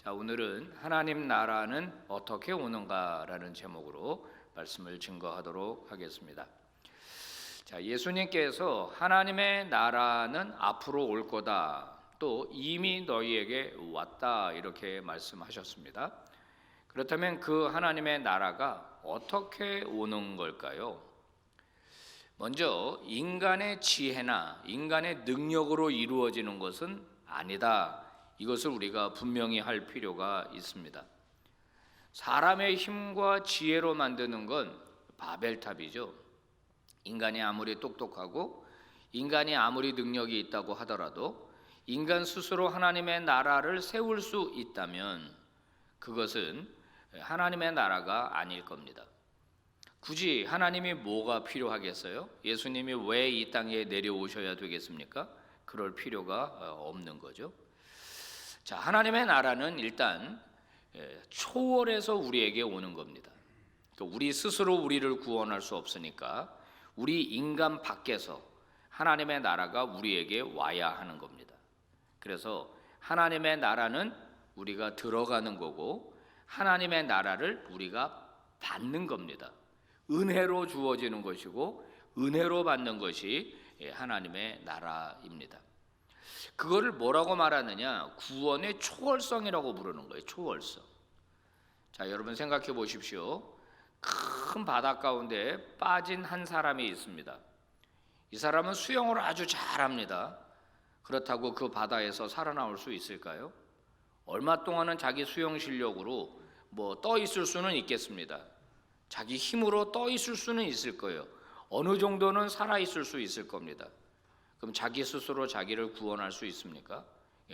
자, 오늘은 하나님 나라는 어떻게 오는가라는 제목으로 말씀을 증거하도록 하겠습니다. 자, 예수님께서 하나님의 나라는 앞으로 올 거다, 또 이미 너희에게 왔다, 이렇게 말씀하셨습니다. 그렇다면 그 하나님의 나라가 어떻게 오는 걸까요? 먼저 인간의 지혜나 인간의 능력으로 이루어지는 것은 아니다. 이것을 우리가 분명히 할 필요가 있습니다. 사람의 힘과 지혜로 만드는 건 바벨탑이죠. 인간이 아무리 똑똑하고 인간이 아무리 능력이 있다고 하더라도 인간 스스로 하나님의 나라를 세울 수 있다면 그것은 하나님의 나라가 아닐 겁니다. 굳이 하나님이 뭐가 필요하겠어요? 예수님이 왜 이 땅에 내려오셔야 되겠습니까? 그럴 필요가 없는 거죠. 자, 하나님의 나라는 일단 초월해서 우리에게 오는 겁니다. 우리 스스로 우리를 구원할 수 없으니까 우리 인간 밖에서 하나님의 나라가 우리에게 와야 하는 겁니다. 그래서 하나님의 나라는 우리가 들어가는 거고 하나님의 나라를 우리가 받는 겁니다. 은혜로 주어지는 것이고 은혜로 받는 것이 하나님의 나라입니다. 그거를 뭐라고 말하느냐? 구원의 초월성이라고 부르는 거예요. 초월성. 자, 여러분 생각해 보십시오. 큰 바다 가운데 빠진 한 사람이 있습니다. 이 사람은 수영을 아주 잘합니다. 그렇다고 그 바다에서 살아나올 수 있을까요? 얼마 동안은 자기 수영 실력으로 떠 있을 수는 있겠습니다. 자기 힘으로 떠 있을 수는 있을 거예요. 어느 정도는 살아 있을 수 있을 겁니다. 그럼 자기 스스로 자기를 구원할 수 있습니까?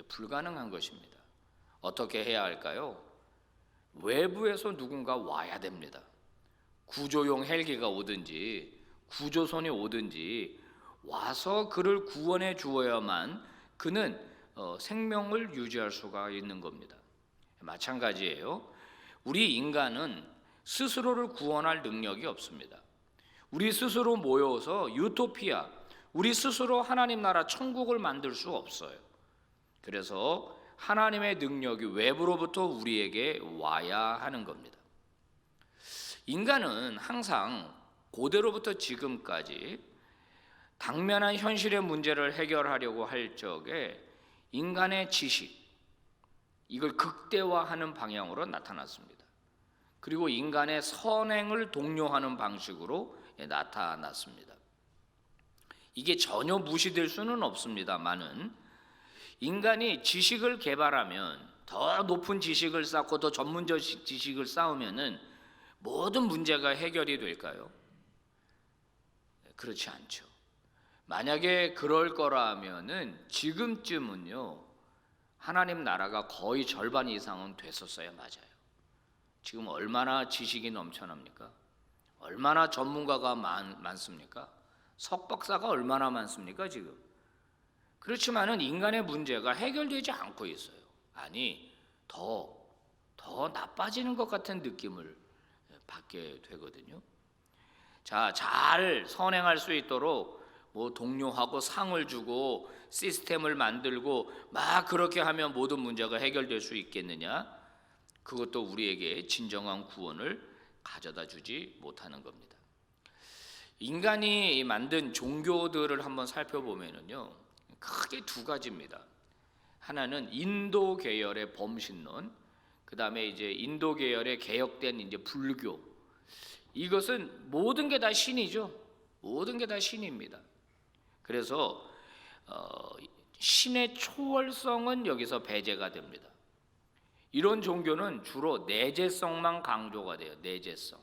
불가능한 것입니다. 어떻게 해야 할까요? 외부에서 누군가 와야 됩니다. 구조용 헬기가 오든지 구조선이 오든지 와서 그를 구원해 주어야만 그는 생명을 유지할 수가 있는 겁니다. 마찬가지예요. 우리 인간은 스스로를 구원할 능력이 없습니다. 우리 스스로 모여서 유토피아, 우리 스스로 하나님 나라 천국을 만들 수 없어요. 그래서 하나님의 능력이 외부로부터 우리에게 와야 하는 겁니다. 인간은 항상 고대로부터 지금까지 당면한 현실의 문제를 해결하려고 할 적에 인간의 지식, 이걸 극대화하는 방향으로 나타났습니다. 그리고 인간의 선행을 독려하는 방식으로 나타났습니다. 이게 전혀 무시될 수는 없습니다만은 인간이 지식을 개발하면 더 높은 지식을 쌓고 더 전문적 지식을 쌓으면은 모든 문제가 해결이 될까요? 그렇지 않죠. 만약에 그럴 거라면은 지금쯤은요 하나님 나라가 거의 절반 이상은 됐었어야 맞아요. 지금 얼마나 지식이 넘쳐납니까? 얼마나 전문가가 많습니까? 석박사가 얼마나 많습니까 지금? 그렇지만은 인간의 문제가 해결되지 않고 있어요. 아니 더 나빠지는 것 같은 느낌을 받게 되거든요. 자, 잘 선행할 수 있도록 독려하고 상을 주고 시스템을 만들고 막 그렇게 하면 모든 문제가 해결될 수 있겠느냐? 그것도 우리에게 진정한 구원을 가져다 주지 못하는 겁니다. 인간이 만든 종교들을 한번 살펴보면요 크게 두 가지입니다. 하나는 인도 계열의 범신론, 그 다음에 이제 인도 계열의 개혁된 이제 불교. 이것은 모든 게 다 신이죠. 모든 게 다 신입니다. 그래서 신의 초월성은 여기서 배제가 됩니다. 이런 종교는 주로 내재성만 강조가 돼요. 내재성.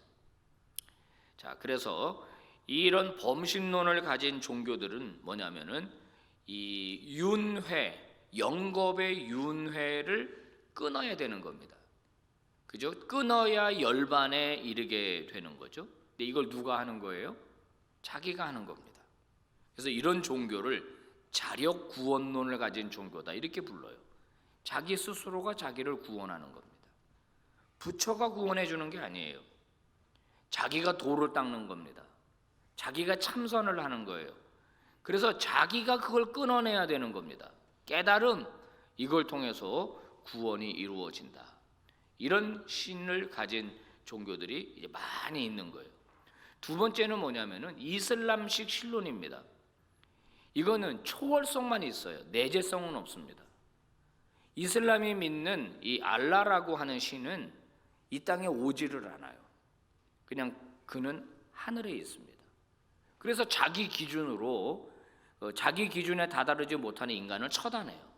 자, 그래서 이런 범신론을 가진 종교들은 뭐냐면은 이 윤회, 영겁의 윤회를 끊어야 되는 겁니다. 그죠? 끊어야 열반에 이르게 되는 거죠. 근데 이걸 누가 하는 거예요? 자기가 하는 겁니다. 그래서 이런 종교를 자력 구원론을 가진 종교다 이렇게 불러요. 자기 스스로가 자기를 구원하는 겁니다. 부처가 구원해 주는 게 아니에요. 자기가 도를 닦는 겁니다. 자기가 참선을 하는 거예요. 그래서 자기가 그걸 끊어내야 되는 겁니다. 깨달음, 이걸 통해서 구원이 이루어진다. 이런 신을 가진 종교들이 이제 많이 있는 거예요. 두 번째는 뭐냐면은 이슬람식 신론입니다. 이거는 초월성만 있어요. 내재성은 없습니다. 이슬람이 믿는 이 알라라고 하는 신은 이 땅에 오지를 않아요. 그냥 그는 하늘에 있습니다. 그래서 자기 기준으로 자기 기준에 다다르지 못하는 인간을 처단해요.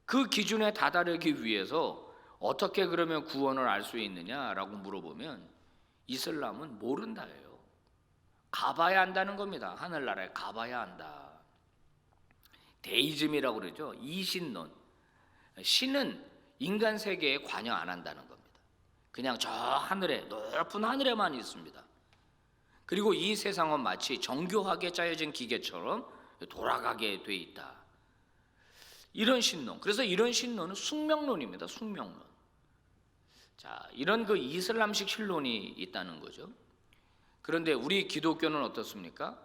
그 기준에 다다르기 위해서 어떻게 그러면 구원을 알 수 있느냐라고 물어보면 이슬람은 모른다예요. 가봐야 한다는 겁니다. 하늘나라에 가봐야 한다. 데이즘이라고 그러죠. 이신론. 신은 인간 세계에 관여 안 한다는 겁니다. 그냥 저 하늘에, 높은 하늘에만 있습니다. 그리고 이 세상은 마치 정교하게 짜여진 기계처럼 돌아가게 돼 있다. 이런 신론. 그래서 이런 신론은 숙명론입니다. 숙명론. 자, 이런 그 이슬람식 신론이 있다는 거죠. 그런데 우리 기독교는 어떻습니까?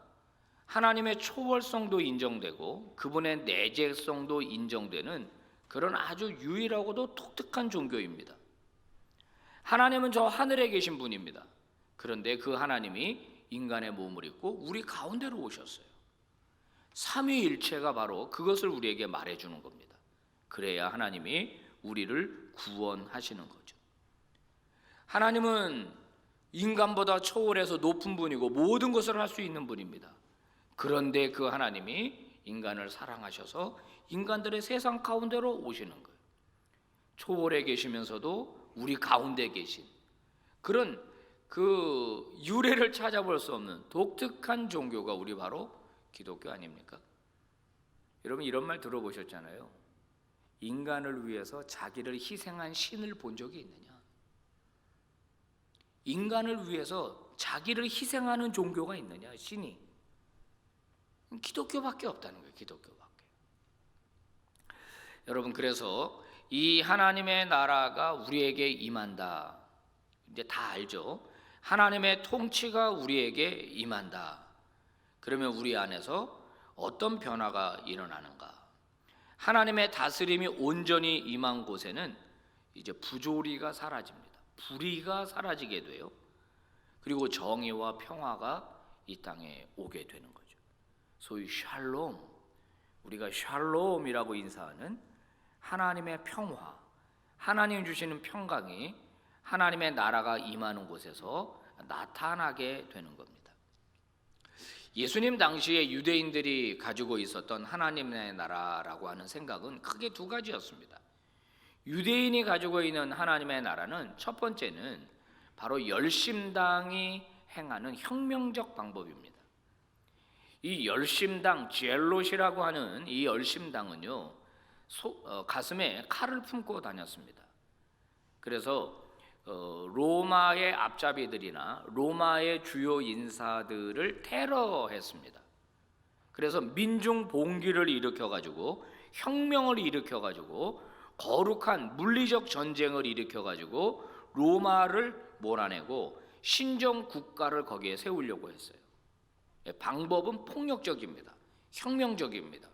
하나님의 초월성도 인정되고 그분의 내재성도 인정되는 그런 아주 유일하고도 독특한 종교입니다. 하나님은 저 하늘에 계신 분입니다. 그런데 그 하나님이 인간의 몸을 입고 우리 가운데로 오셨어요. 삼위일체가 바로 그것을 우리에게 말해주는 겁니다. 그래야 하나님이 우리를 구원하시는 거죠. 하나님은 인간보다 초월해서 높은 분이고 모든 것을 할 수 있는 분입니다. 그런데 그 하나님이 인간을 사랑하셔서 인간들의 세상 가운데로 오시는 거예요. 초월해 계시면서도 우리 가운데 계신 그런 그 유래를 찾아볼 수 없는 독특한 종교가 우리 바로 기독교 아닙니까? 여러분 이런 말 들어보셨잖아요. 인간을 위해서 자기를 희생한 신을 본 적이 있느냐? 인간을 위해서 자기를 희생하는 종교가 있느냐? 신이. 기독교밖에 없다는 거예요. 기독교밖에. 여러분 그래서 이 하나님의 나라가 우리에게 임한다. 이제 다 알죠. 하나님의 통치가 우리에게 임한다. 그러면 우리 안에서 어떤 변화가 일어나는가? 하나님의 다스림이 온전히 임한 곳에는 이제 부조리가 사라집니다. 불의가 사라지게 돼요. 그리고 정의와 평화가 이 땅에 오게 되는 거죠. 소위 샬롬, 우리가 샬롬이라고 인사하는 하나님의 평화, 하나님 주시는 평강이 하나님의 나라가 임하는 곳에서 나타나게 되는 겁니다. 예수님 당시에 유대인들이 가지고 있었던 하나님의 나라라고 하는 생각은 크게 두 가지였습니다. 유대인이 가지고 있는 하나님의 나라는 첫 번째는 바로 열심당이 행하는 혁명적 방법입니다. 이 열심당, 젤롯이라고 하는 이 열심당은요, 가슴에 칼을 품고 다녔습니다. 그래서 로마의 앞잡이들이나 로마의 주요 인사들을 테러했습니다. 그래서 민중 봉기를 일으켜가지고 혁명을 일으켜가지고 거룩한 물리적 전쟁을 일으켜가지고 로마를 몰아내고 신정 국가를 거기에 세우려고 했어요. 방법은 폭력적입니다. 혁명적입니다.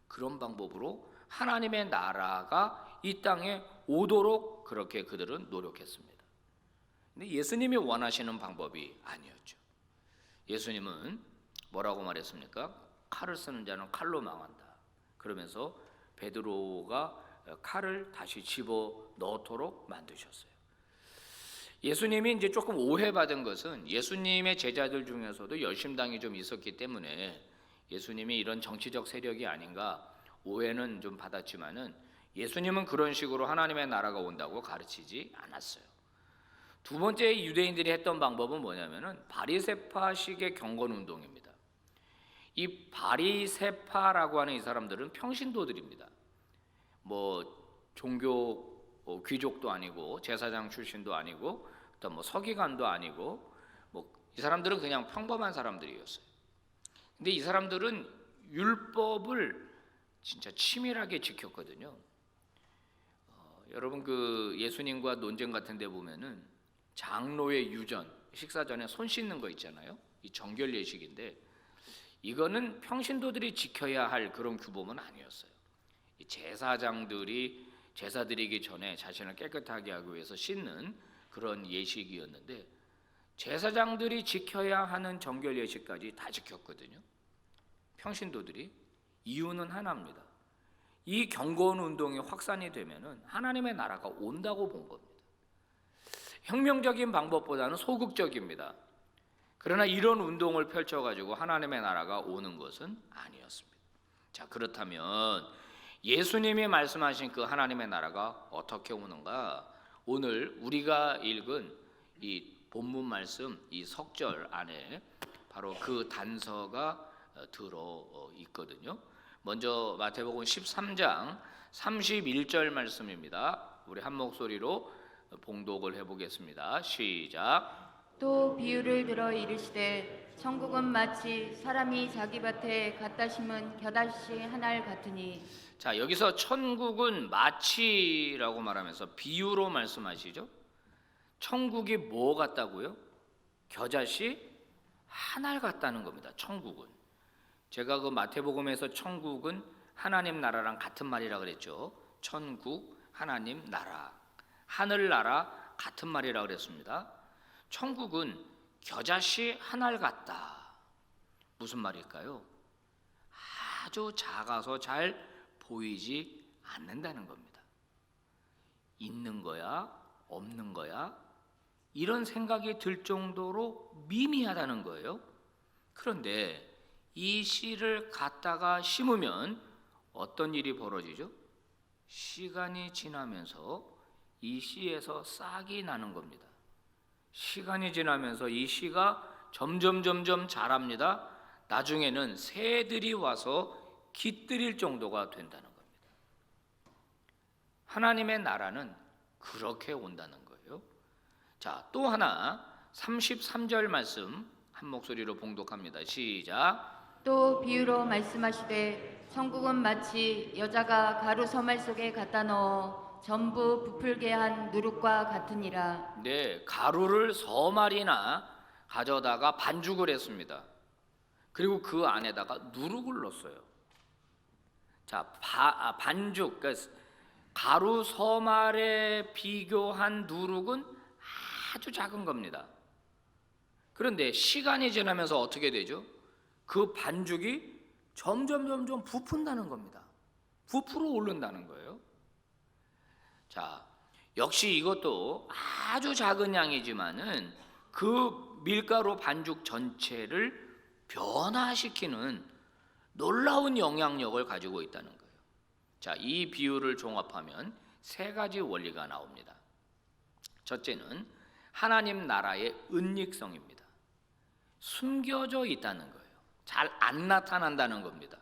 그런 방법으로 하나님의 나라가 이 땅에 오도록 그렇게 그들은 노력했습니다. 근데 예수님이 원하시는 방법이 아니었죠. 예수님은 뭐라고 말했습니까? 칼을 쓰는 자는 칼로 망한다. 그러면서 베드로가 칼을 다시 집어 넣도록 만드셨어요. 예수님이 이제 조금 오해받은 것은 예수님의 제자들 중에서도 열심당이 좀 있었기 때문에 예수님이 이런 정치적 세력이 아닌가 오해는 좀 받았지만은 예수님은 그런 식으로 하나님의 나라가 온다고 가르치지 않았어요. 두 번째 유대인들이 했던 방법은 뭐냐면은 바리새파식의 경건 운동입니다. 이 바리새파라고 하는 이 사람들은 평신도들입니다. 종교 귀족도 아니고 제사장 출신도 아니고 또 서기관도 아니고 이 사람들은 그냥 평범한 사람들이었어요. 근데 이 사람들은 율법을 진짜 치밀하게 지켰거든요. 여러분 그 예수님과 논쟁 같은 데 보면은 장로의 유전, 식사 전에 손 씻는 거 있잖아요. 이 정결 예식인데 이거는 평신도들이 지켜야 할 그런 규범은 아니었어요. 이 제사장들이 제사 드리기 전에 자신을 깨끗하게 하기 위해서 씻는 그런 예식이었는데 제사장들이 지켜야 하는 정결 예식까지 다 지켰거든요. 평신도들이. 이유는 하나입니다. 이 경건 운동이 확산이 되면은 하나님의 나라가 온다고 본 겁니다. 혁명적인 방법보다는 소극적입니다. 그러나 이런 운동을 펼쳐가지고 하나님의 나라가 오는 것은 아니었습니다. 자, 그렇다면 예수님이 말씀하신 그 하나님의 나라가 어떻게 오는가? 오늘 우리가 읽은 이 본문 말씀, 이 석절 안에 바로 그 단서가 들어 있거든요. 먼저 마태복음 13장 31절 말씀입니다. 우리 한 목소리로 봉독을 해보겠습니다. 시작. 또 비유를 들어 이르시되 천국은 마치 사람이 자기 밭에 갖다 심은 겨다시 한 알 같으니. 자, 여기서 천국은 마치라고 말하면서 비유로 말씀하시죠. 천국이 뭐 같다고요? 겨자씨 한 알 같다는 겁니다. 천국은. 제가 그 마태복음에서 천국은 하나님 나라랑 같은 말이라 그랬죠. 천국, 하나님 나라, 하늘나라 같은 말이라 그랬습니다. 천국은 겨자씨 한 알 같다. 무슨 말일까요? 아주 작아서 잘 보이지 않는다는 겁니다. 있는 거야, 없는 거야, 이런 생각이 들 정도로 미미하다는 거예요. 그런데 이 씨를 갖다가 심으면 어떤 일이 벌어지죠? 시간이 지나면서 이 씨에서 싹이 나는 겁니다. 시간이 지나면서 이 씨가 점점 자랍니다. 나중에는 새들이 와서 깃들일 정도가 된다는 겁니다. 하나님의 나라는 그렇게 온다는 거예요. 자, 또 하나 33절 말씀 한 목소리로 봉독합니다. 시작. 또 비유로 말씀하시되 천국은 마치 여자가 가루 서말 속에 갖다 넣어 전부 부풀게 한 누룩과 같으니라. 네, 가루를 서말이나 가져다가 반죽을 했습니다. 그리고 그 안에다가 누룩을 넣었어요. 자, 반죽, 그러니까 가루 서말에 비교한 누룩은 아주 작은 겁니다. 그런데 시간이 지나면서 어떻게 되죠? 그 반죽이 점점 부푼다는 겁니다. 부풀어 오른다는 거예요. 자, 역시 이것도 아주 작은 양이지만은 그 밀가루 반죽 전체를 변화시키는 놀라운 영향력을 가지고 있다는 거예요. 자, 이 비유를 종합하면 세 가지 원리가 나옵니다. 첫째는 하나님 나라의 은닉성입니다. 숨겨져 있다는 거예요. 잘 안 나타난다는 겁니다.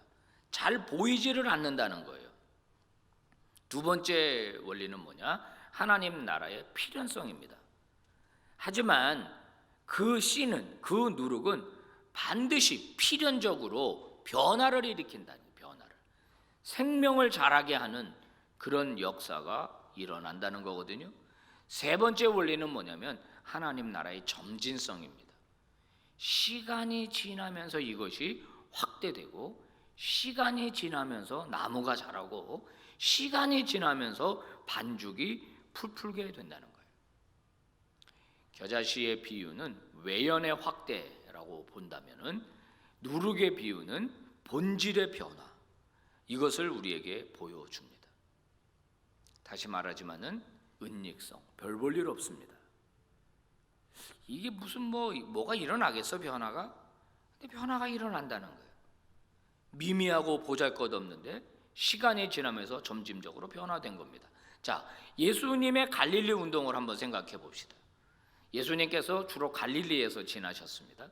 잘 보이지를 않는다는 거예요. 두 번째 원리는 뭐냐? 하나님 나라의 필연성입니다. 하지만 그 씨는, 그 누룩은 반드시 필연적으로 변화를 일으킨다는 거예요. 변화를. 생명을 자라게 하는 그런 역사가 일어난다는 거거든요. 세 번째 원리는 뭐냐면 하나님 나라의 점진성입니다. 시간이 지나면서 이것이 확대되고 시간이 지나면서 나무가 자라고 시간이 지나면서 반죽이 풀게 된다는 거예요. 겨자씨의 비유는 외연의 확대라고 본다면은 누룩의 비유는 본질의 변화, 이것을 우리에게 보여줍니다. 다시 말하지만은 은닉성, 별 볼 일 없습니다. 이게 무슨 뭐가 일어나겠어, 변화가? 근데 변화가 일어난다는 거예요. 미미하고 보잘것없는데 시간이 지나면서 점진적으로 변화된 겁니다. 자, 예수님의 갈릴리 운동을 한번 생각해 봅시다. 예수님께서 주로 갈릴리에서 지나셨습니다.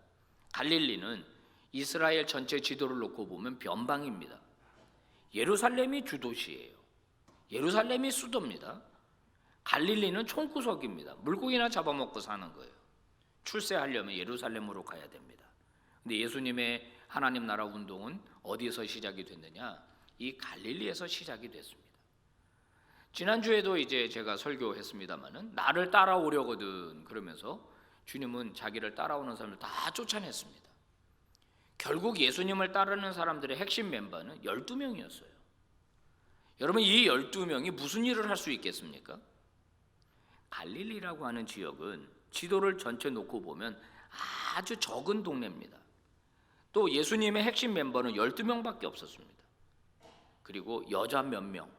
갈릴리는 이스라엘 전체 지도를 놓고 보면 변방입니다. 예루살렘이 주도시예요. 예루살렘이 수도입니다. 갈릴리는 총구석입니다. 물고기나 잡아먹고 사는 거예요. 출세하려면 예루살렘으로 가야 됩니다. 근데 예수님의 하나님 나라 운동은 어디서 시작이 됐느냐? 이 갈릴리에서 시작이 됐습니다. 지난주에도 이제 제가 설교했습니다마는 나를 따라오려거든 그러면서 주님은 자기를 따라오는 사람을 다 쫓아냈습니다. 결국 예수님을 따르는 사람들의 핵심 멤버는 12명이었어요. 여러분, 이 12명이 무슨 일을 할 수 있겠습니까? 갈릴리라고 하는 지역은 지도를 전체 놓고 보면 아주 적은 동네입니다. 또 예수님의 핵심 멤버는 12명밖에 없었습니다. 그리고 여자 몇 명,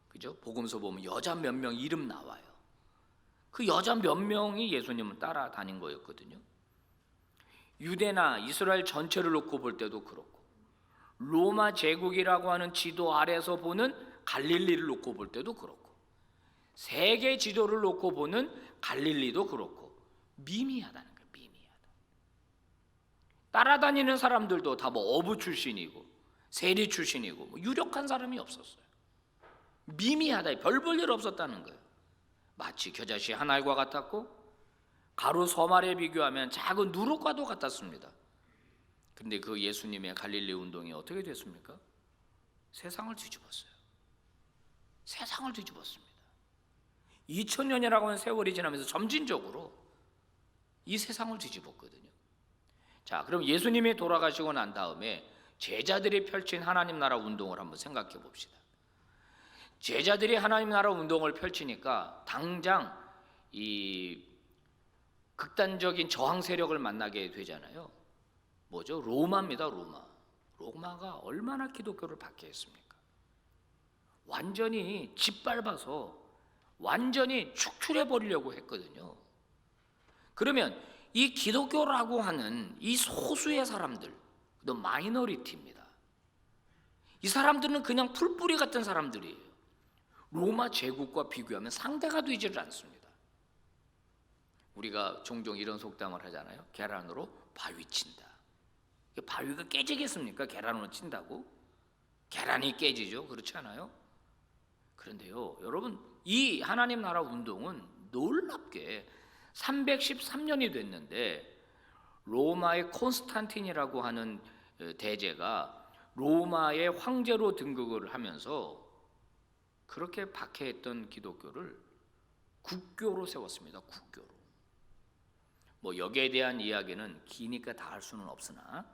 그죠? 복음서 보면 여자 몇 명 이름 나와요. 그 여자 몇 명이 예수님을 따라다닌 거였거든요. 유대나 이스라엘 전체를 놓고 볼 때도 그렇고, 로마 제국이라고 하는 지도 아래서 보는 갈릴리를 놓고 볼 때도 그렇고, 세계 지도를 놓고 보는 갈릴리도 그렇고, 미미하다는 거예요. 미미하다. 따라다니는 사람들도 다 뭐 어부 출신이고 세리 출신이고 뭐 유력한 사람이 없었어요. 미미하다. 별 볼 일 없었다는 거예요. 마치 겨자씨 한 알과 같았고 가루 서말에 비교하면 작은 누룩과도 같았습니다. 근데 그 예수님의 갈릴리 운동이 어떻게 됐습니까? 세상을 뒤집었어요. 세상을 뒤집었습니다. 2000년이라고 하는 세월이 지나면서 점진적으로 이 세상을 뒤집었거든요. 자, 그럼 예수님이 돌아가시고 난 다음에 제자들이 펼친 하나님 나라 운동을 한번 생각해 봅시다. 제자들이 하나님 나라 운동을 펼치니까 당장 이 극단적인 저항 세력을 만나게 되잖아요. 뭐죠? 로마입니다. 로마. 로마가 얼마나 기독교를 박해했습니까? 완전히 짓밟아서 완전히 축출해 버리려고 했거든요. 그러면 이 기독교라고 하는 이 소수의 사람들, 또 마이너리티입니다. 이 사람들은 그냥 풀뿌리 같은 사람들이에요. 로마 제국과 비교하면 상대가 되지를 않습니다. 우리가 종종 이런 속담을 하잖아요. 계란으로 바위 친다. 바위가 깨지겠습니까? 계란으로 친다고? 계란이 깨지죠. 그렇지 않아요? 그런데요, 여러분, 이 하나님 나라 운동은 놀랍게 313년이 됐는데 로마의 콘스탄틴이라고 하는 대제가 로마의 황제로 등극을 하면서 그렇게 박해했던 기독교를 국교로 세웠습니다. 국교로. 뭐 여기에 대한 이야기는 기니까 다 할 수는 없으나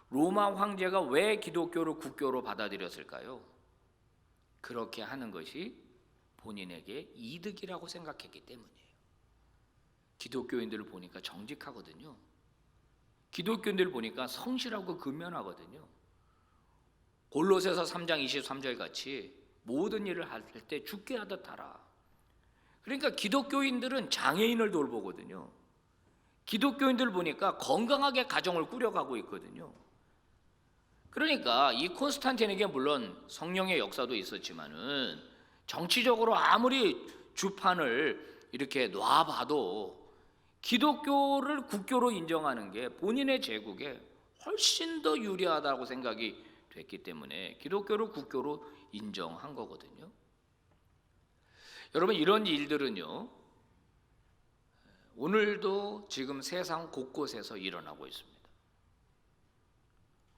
로마 황제가 왜 기독교를 국교로 받아들였을까요? 그렇게 하는 것이 본인에게 이득이라고 생각했기 때문이에요. 기독교인들을 보니까 정직하거든요. 기독교인들을 보니까 성실하고 근면하거든요. 골로새서 3장 23절 같이 모든 일을 할 때 죽게 하듯 하라. 그러니까 기독교인들은 장애인을 돌보거든요. 기독교인들 보니까 건강하게 가정을 꾸려가고 있거든요. 그러니까 이 콘스탄틴에게 물론 성령의 역사도 있었지만은 정치적으로 아무리 주판을 이렇게 놔봐도 기독교를 국교로 인정하는 게 본인의 제국에 훨씬 더 유리하다고 생각이 됐기 때문에 기독교를 국교로 인정한 거거든요. 여러분, 이런 일들은요, 오늘도 지금 세상 곳곳에서 일어나고 있습니다.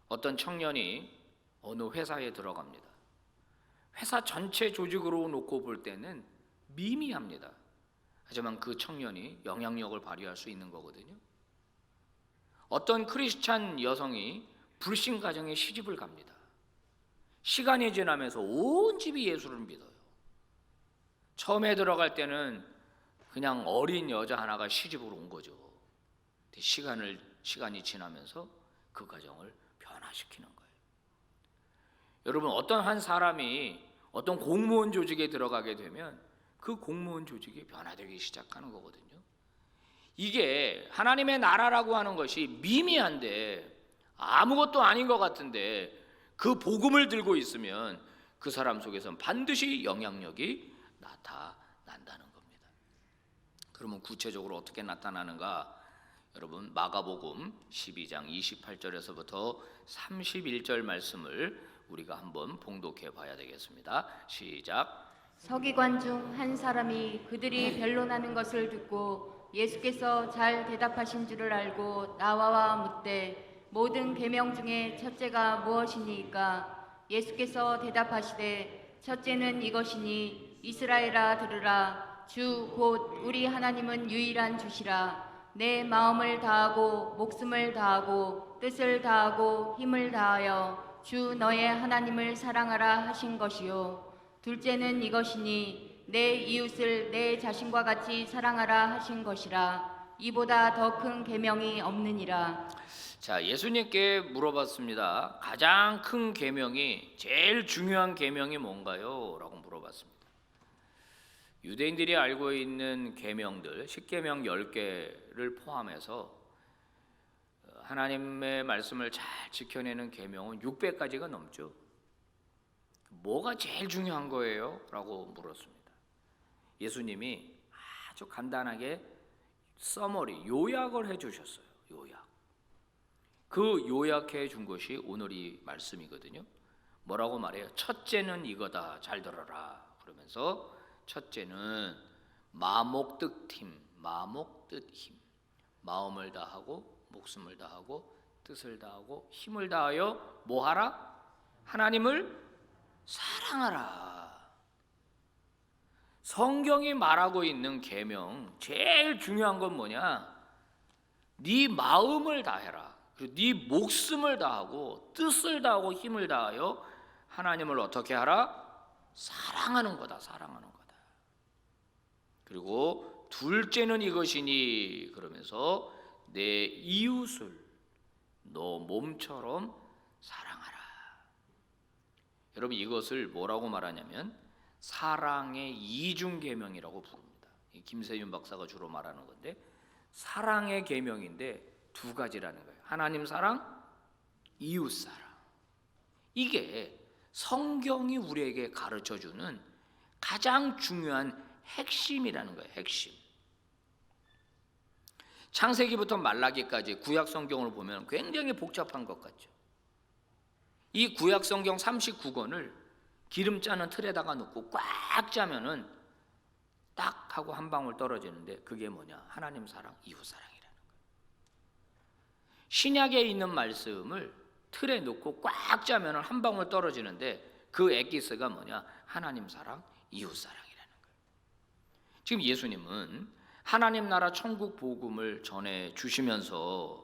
어떤 청년이 어느 회사에 들어갑니다. 회사 전체 조직으로 놓고 볼 때는 미미합니다. 하지만 그 청년이 영향력을 발휘할 수 있는 거거든요. 어떤 크리스찬 여성이 불신 가정에 시집을 갑니다. 시간이 지나면서 온 집이 예수를 믿어요. 처음에 들어갈 때는 그냥 어린 여자 하나가 시집으로 온 거죠. 시간이 지나면서 그 가정을 변화시키는 거예요. 여러분, 어떤 한 사람이 어떤 공무원 조직에 들어가게 되면 그 공무원 조직이 변화되기 시작하는 거거든요. 이게 하나님의 나라라고 하는 것이 미미한데 아무것도 아닌 것 같은데 그 복음을 들고 있으면 그 사람 속에서는 반드시 영향력이 나타난다는 겁니다. 그러면 구체적으로 어떻게 나타나는가? 여러분, 마가복음 12장 28절에서부터 31절 말씀을 우리가 한번 봉독해 봐야 되겠습니다. 시작. 서기관 중 한 사람이 그들이 변론하는 것을 듣고 예수께서 잘 대답하신 줄을 알고 나와와 묻되 모든 계명 중에 첫째가 무엇이니까? 예수께서 대답하시되 첫째는 이것이니 이스라엘아 들으라. 주 곧 우리 하나님은 유일한 주시라. 내 마음을 다하고 목숨을 다하고 뜻을 다하고 힘을 다하여 주 너의 하나님을 사랑하라 하신 것이요 둘째는 이것이니 내 이웃을 내 자신과 같이 사랑하라 하신 것이라. 이보다 더 큰 계명이 없느니라. 자, 예수님께 물어봤습니다. 가장 큰 계명이, 제일 중요한 계명이 뭔가요? 라고 물어봤습니다. 유대인들이 알고 있는 계명들, 10계명 10개를 포함해서 하나님의 말씀을 잘 지켜내는 계명은 600가지가 넘죠. 뭐가 제일 중요한 거예요? 라고 물었습니다. 예수님이 아주 간단하게 서머리, 요약을 해주셨어요. 요약. 그 요약해 준 것이 오늘 이 말씀이거든요. 뭐라고 말해요? 첫째는 이거다. 잘 들어라. 그러면서 첫째는 마목뜻힘, 마목뜻힘. 마음을 다하고 목숨을 다하고 뜻을 다하고 힘을 다하여 뭐하라? 하나님을 사랑하라. 성경이 말하고 있는 계명 제일 중요한 건 뭐냐? 네 마음을 다해라. 그리고 네 목숨을 다하고 뜻을 다하고 힘을 다하여 하나님을 어떻게 하라? 사랑하는 거다. 사랑하는 거다. 그리고 둘째는 이것이니 그러면서 내 이웃을 너 몸처럼 사랑하라. 여러분 이것을 뭐라고 말하냐면 사랑의 이중계명이라고 부릅니다. 김세윤 박사가 주로 말하는 건데 사랑의 계명인데 두 가지라는 거예요. 하나님 사랑, 이웃 사랑. 이게 성경이 우리에게 가르쳐주는 가장 중요한 핵심이라는 거예요. 핵심. 창세기부터 말라기까지 구약 성경을 보면 굉장히 복잡한 것 같죠. 이 구약 성경 39권을 기름 짜는 틀에다가 넣고 꽉 짜면은 딱 하고 한 방울 떨어지는데 그게 뭐냐? 하나님 사랑, 이웃 사랑이라는 거예요. 신약에 있는 말씀을 틀에 넣고 꽉 짜면은 한 방울 떨어지는데 그 엑기스가 뭐냐? 하나님 사랑, 이웃 사랑이라는 거예요. 지금 예수님은 하나님 나라 천국 복음을 전해 주시면서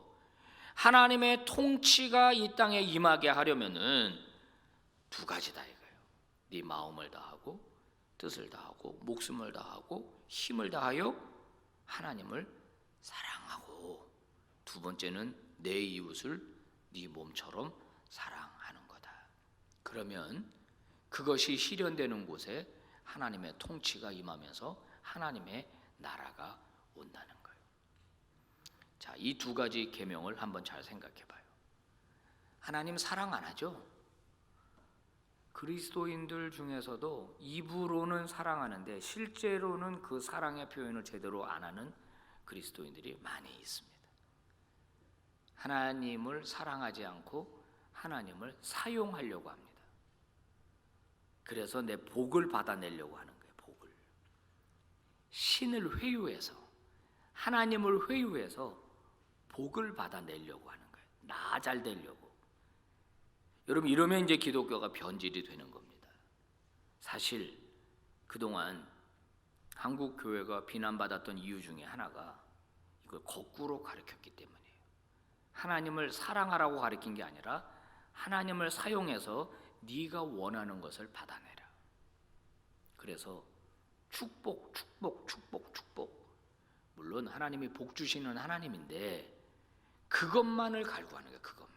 하나님의 통치가 이 땅에 임하게 하려면은 두 가지다 이거예요. 네 마음을 다하고 뜻을 다하고 목숨을 다하고 힘을 다하여 하나님을 사랑하고 두 번째는 내 이웃을 네 몸처럼 사랑하는 거다. 그러면 그것이 실현되는 곳에 하나님의 통치가 임하면서 하나님의 나라가 온다는 거예요. 자, 이 두 가지 계명을 한번 잘 생각해 봐요. 하나님 사랑 안 하죠? 그리스도인들 중에서도 입으로는 사랑하는데 실제로는 그 사랑의 표현을 제대로 안 하는 그리스도인들이 많이 있습니다. 하나님을 사랑하지 않고 하나님을 사용하려고 합니다. 그래서 내 복을 받아내려고 하는 거예요. 복을. 신을 회유해서 하나님을 회유해서 복을 받아내려고 하는 거예요. 나 잘 되려고. 여러분 이러면 이제 기독교가 변질이 되는 겁니다. 사실 그동안 한국 교회가 비난받았던 이유 중에 하나가 이걸 거꾸로 가르쳤기 때문이에요. 하나님을 사랑하라고 가르친 게 아니라 하나님을 사용해서 네가 원하는 것을 받아내라. 그래서 축복, 축복, 축복, 축복. 물론 하나님이 복 주시는 하나님인데 그것만을 갈구하는 거예요. 그것만.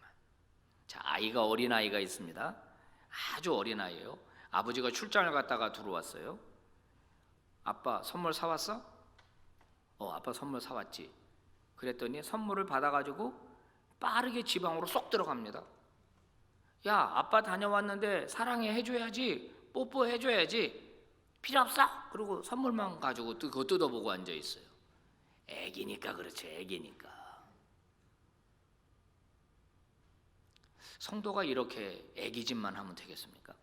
자, 아이가 어린아이가 있습니다. 아주 어린아이예요. 아버지가 출장을 갔다가 들어왔어요. 아빠 선물 사왔어? 아빠 선물 사왔지. 그랬더니 선물을 받아가지고 빠르게 지방으로 쏙 들어갑니다. 야, 아빠 다녀왔는데 사랑해 해줘야지. 뽀뽀해줘야지. 필요 없어? 그리고 선물만 가지고 그거 뜯어보고 앉아있어요. 애기니까 그렇죠. 애기니까. 성도가 이렇게 애기짓만 하면 되겠습니까?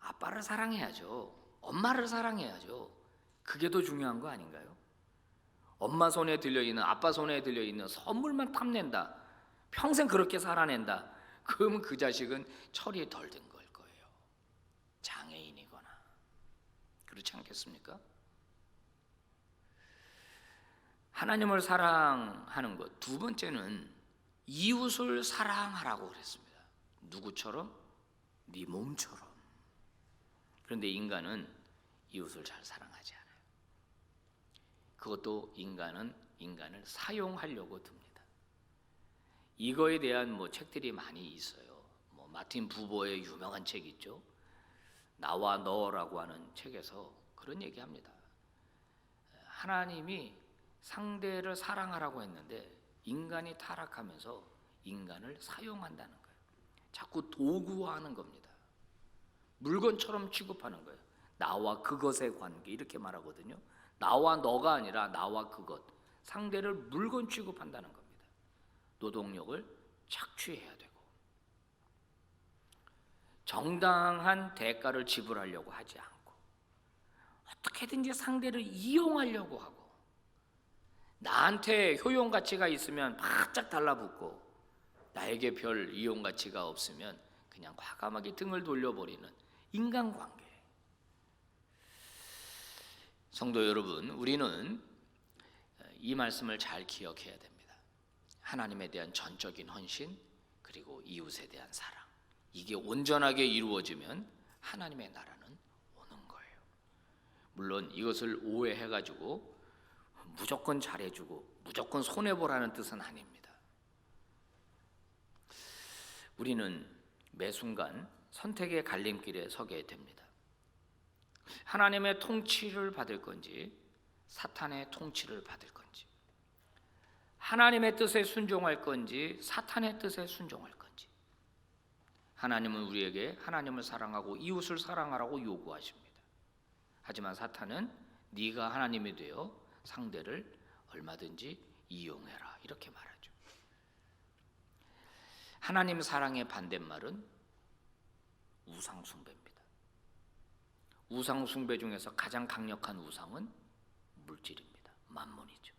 아빠를 사랑해야죠. 엄마를 사랑해야죠. 그게 더 중요한 거 아닌가요? 엄마 손에 들려있는 아빠 손에 들려있는 선물만 탐낸다. 평생 그렇게 살아낸다. 그러면 그 자식은 철이 덜 든 걸 거예요. 장애인이거나. 그렇지 않겠습니까? 하나님을 사랑하는 것. 두 번째는 이웃을 사랑하라고 그랬습니다. 누구처럼? 네 몸처럼. 그런데 인간은 이웃을 잘 사랑하지 않아요. 그것도 인간은 인간을 사용하려고 듭니다. 이거에 대한 책들이 많이 있어요. 마틴 부버의 유명한 책 있죠. 나와 너라고 하는 책에서 그런 얘기합니다. 하나님이 상대를 사랑하라고 했는데 인간이 타락하면서 인간을 사용한다는 거예요. 자꾸 도구화하는 겁니다. 물건처럼 취급하는 거예요. 나와 그것의 관계 이렇게 말하거든요. 나와 너가 아니라 나와 그것, 상대를 물건 취급한다는 겁니다. 노동력을 착취해야 되고 정당한 대가를 지불하려고 하지 않고 어떻게든지 상대를 이용하려고 하고 나한테 효용 가치가 있으면 바짝 달라붙고 나에게 별 이용 가치가 없으면 그냥 과감하게 등을 돌려버리는 인간관계. 성도 여러분, 우리는 이 말씀을 잘 기억해야 됩니다. 하나님에 대한 전적인 헌신 그리고 이웃에 대한 사랑, 이게 온전하게 이루어지면 하나님의 나라는 오는 거예요. 물론 이것을 오해해가지고 무조건 잘해주고 무조건 손해보라는 뜻은 아닙니다. 우리는 매 순간 선택의 갈림길에 서게 됩니다. 하나님의 통치를 받을 건지 사탄의 통치를 받을 건지, 하나님의 뜻에 순종할 건지 사탄의 뜻에 순종할 건지. 하나님은 우리에게 하나님을 사랑하고 이웃을 사랑하라고 요구하십니다. 하지만 사탄은 네가 하나님이 되어 상대를 얼마든지 이용해라 이렇게 말하죠. 하나님 사랑의 반대말은 우상 숭배입니다. 우상 숭배 중에서 가장 강력한 우상은 물질입니다. 만몬이죠.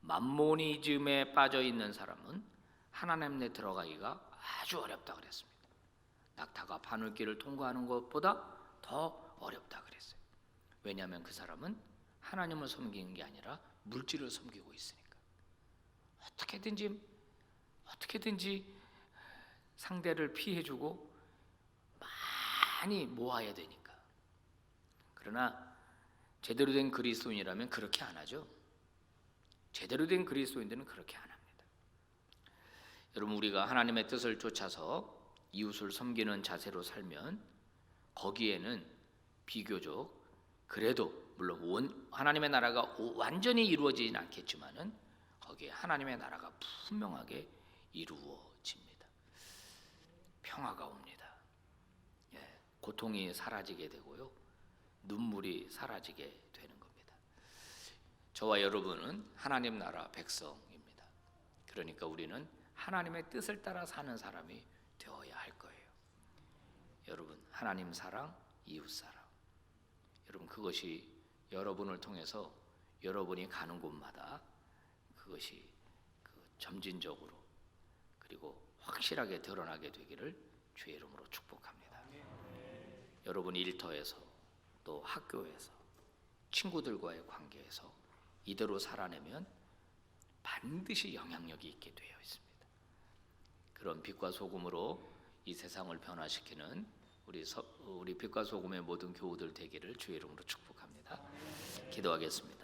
만모니즘에 빠져 있는 사람은 하나님에 들어가기가 아주 어렵다 그랬습니다. 낙타가 바늘길을 통과하는 것보다 더 어렵다 그랬어요. 왜냐하면 그 사람은 하나님을 섬기는 게 아니라 물질을 섬기고 있으니까. 어떻게든지 상대를 피해주고 많이 모아야 되니까. 그러나 제대로 된 그리스도인이라면 그렇게 안 하죠. 제대로 된 그리스도인들은 그렇게 안 합니다. 여러분, 우리가 하나님의 뜻을 쫓아서 이웃을 섬기는 자세로 살면 거기에는 비교적 그래도 물론 하나님의 나라가 완전히 이루어지진 않겠지만은 거기에 하나님의 나라가 분명하게 이루어집니다. 평화가 옵니다. 고통이 사라지게 되고요, 눈물이 사라지게 되는 겁니다. 저와 여러분은 하나님 나라 백성입니다. 그러니까 우리는 하나님의 뜻을 따라 사는 사람이 되어야 할 거예요. 여러분, 하나님 사랑, 이웃 사랑. 여러분, 그것이 여러분을 통해서 여러분이 가는 곳마다 그것이 점진적으로 그리고 확실하게 드러나게 되기를 주의 이름으로 축복합니다. 여러분 일터에서 또 학교에서 친구들과의 관계에서 이대로 살아내면 반드시 영향력이 있게 되어 있습니다. 그런 빛과 소금으로 이 세상을 변화시키는 우리 빛과 소금의 모든 교우들 되기를 주의 이름으로 축복합니다. 기도하겠습니다.